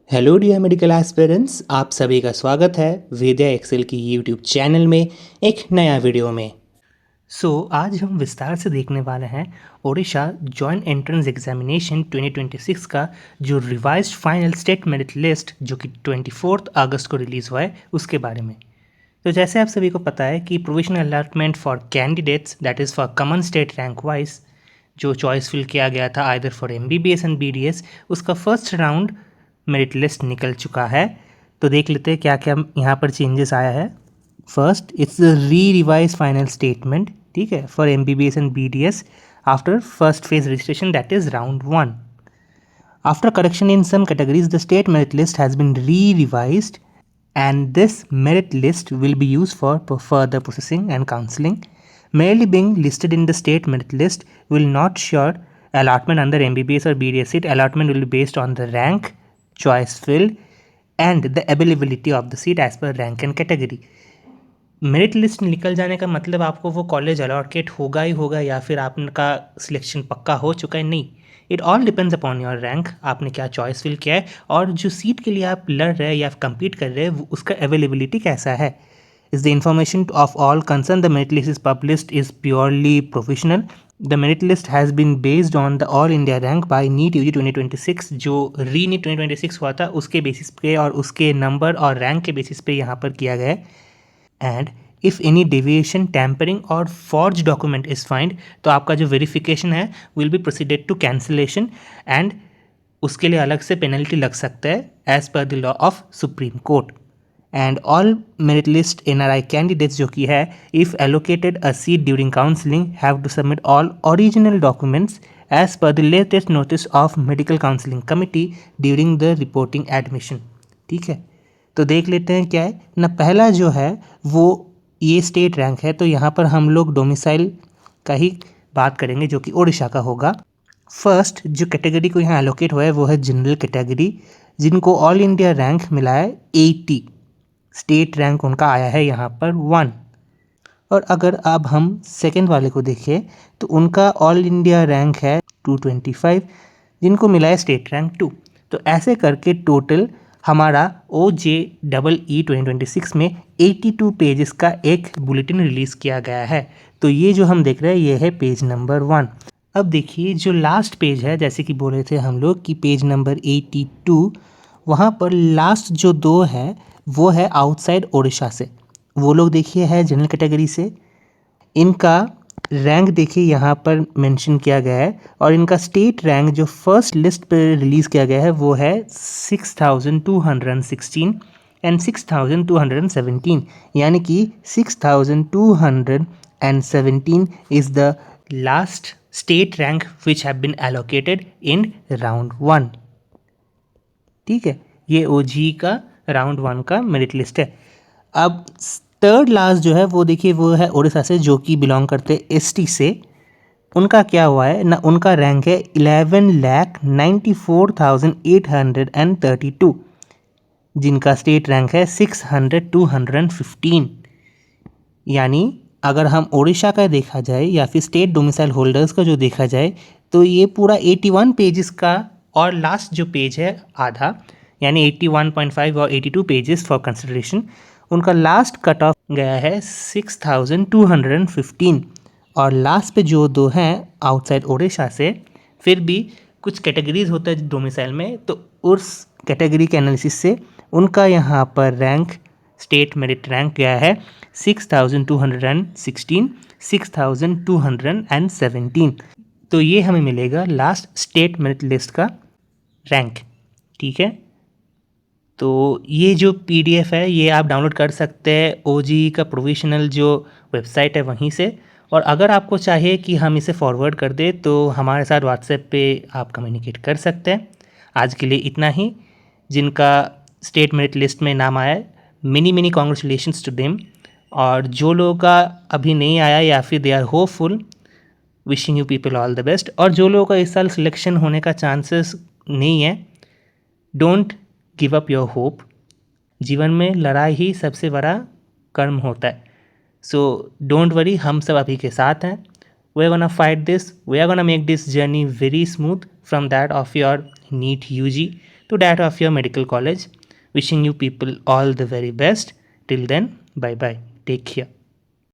Hello dear medical aspirants, आप सभी का स्वागत है वेद्या एक्सेल की यूट्यूब चैनल में एक नया वीडियो में। आज हम विस्तार से देखने वाले हैं ओडिशा जॉइंट एंट्रेंस एग्जामिनेशन 2026 का जो revised final state merit list जो कि 24 अगस्त को रिलीज़ हुआ है उसके बारे में। तो जैसे आप सभी को पता है कि provisional allotment for candidates that is for common state rank wise जो चॉइस फिल किया गया था either for MBBS and BDS, उसका फर्स्ट राउंड मेरिट लिस्ट निकल चुका है। तो देख लेते हैं क्या क्या यहाँ पर चेंजेस आया है। फर्स्ट, इट्स री रिवाइज फाइनल स्टेटमेंट, ठीक है, for MBBS and BDS after first phase registration that is round 1. After correction in some categories, the state merit list has been re-revised and this merit list will be used for further processing and counseling. Merely being listed in the state merit list will not sure allotment under MBBS or BDS seat. Allotment will be based on the rank, choice fill and the availability of the seat as per rank and category. Merit list निकल जाने का मतलब आपको वो college allocate होगा ही होगा या फिर आपका सिलेक्शन पक्का हो चुका है, नहीं। It all depends upon your rank, आपने क्या चॉइस फिल किया है और जो सीट के लिए आप लड़ रहे हैं या कम्पीट कर रहे हैं उसका अवेलेबिलिटी कैसा है। Is the information of all concern the merit list is published is purely professional. The merit list has been based on the all India rank by NEET UG 2026. जो री नीट 2026 हुआ था उसके बेसिस पे और उसके नंबर और rank के बेसिस पे यहाँ पर किया गया है. And if any deviation, tampering और फॉर्ज डॉक्यूमेंट इज फाइंड तो आपका जो वेरिफिकेशन है will be proceeded to cancellation and उसके लिए अलग से पेनल्टी लग सकता है as per the law of Supreme Court. And all merit list NRI candidates जो कि है if allocated a seat during counselling have to submit all original documents as per the latest notice of medical counselling committee during the reporting admission. ठीक है, तो देख लेते हैं क्या है ना। पहला जो है वो ये स्टेट रैंक है, तो यहाँ पर हम लोग डोमिसाइल का ही बात करेंगे जो कि ओडिशा का होगा. फर्स्ट जो कैटेगरी को यहाँ एलोकेट हुआ है वो है जनरल कैटेगरी, जिनको ऑल इंडिया रैंक मिला है 80. स्टेट रैंक उनका आया है यहाँ पर 1. और अगर अब हम सेकेंड वाले को देखें तो उनका ऑल इंडिया रैंक है 225, जिनको मिला है स्टेट रैंक 2. तो ऐसे करके टोटल हमारा OJEE 2026 में 82 पेजेस का एक बुलेटिन रिलीज़ किया गया है. तो ये जो हम देख रहे हैं ये है पेज नंबर 1. अब देखिए जो लास्ट पेज है, जैसे कि बोले थे हम लोग कि पेज नंबर 82, वहाँ पर लास्ट जो 2 है वो है आउटसाइड ओडिशा से. वो लोग देखिए है जनरल कैटेगरी से. इनका रैंक देखिए यहाँ पर मेंशन किया गया है और इनका स्टेट रैंक जो फर्स्ट लिस्ट पर रिलीज़ किया गया है वो है 6216 एंड 6217, यानी कि 6217 is the last state rank which have been allocated in round 1. ठीक है, ये OJEE का राउंड 1 का मेरिट लिस्ट है. अब थर्ड लास्ट जो है वो देखिए वो है उड़ीसा से, जो कि बिलोंग करते ST से. उनका क्या हुआ है ना, उनका रैंक है 11,94,832, जिनका स्टेट रैंक है 600,215. यानी अगर हम ओडिशा का देखा जाए या फिर स्टेट डोमिसाइल होल्डर्स का जो देखा जाए तो ये पूरा 81 पेजेस का और लास्ट जो पेज है आधा, यानी 81.5 और 82 पेजेस फॉर कंसिडरेशन, उनका लास्ट कट ऑफ गया है 6,215. और लास्ट पे जो 2 हैं आउटसाइड ओडिशा से, फिर भी कुछ कैटेगरीज होता है डोमिसाइल में, तो उस कैटेगरी के एनालिसिस से उनका यहाँ पर रैंक स्टेट मेरिट रैंक गया है 6,216, 6,217. तो ये हमें मिलेगा लास्ट स्टेट मेरिट लिस्ट का रैंक. ठीक है, तो ये जो PDF है ये आप डाउनलोड कर सकते हैं OJEE का प्रोविजनल जो वेबसाइट है वहीं से. और अगर आपको चाहिए कि हम इसे फॉरवर्ड कर दें तो हमारे साथ WhatsApp पे आप कम्युनिकेट कर सकते हैं. आज के लिए इतना ही. जिनका स्टेट मेरिट लिस्ट में नाम आया है, मिनी कॉन्ग्रेचुलेशंस टू देम. और जो लोगों का अभी नहीं आया या फिर they are hopeful, wishing you people all the best. और जो लोगों का इस साल सिलेक्शन होने का चांसेस नहीं है, don't give up your hope. जीवन में लड़ाई ही सबसे बड़ा कर्म होता है. सो डोंट वरी, हम सब अभी के साथ हैं. We are gonna fight this, we are gonna make this journey very smooth from that of your NEET UG. to that of your medical college. Wishing you people all the very best. Till then, bye bye. Take care.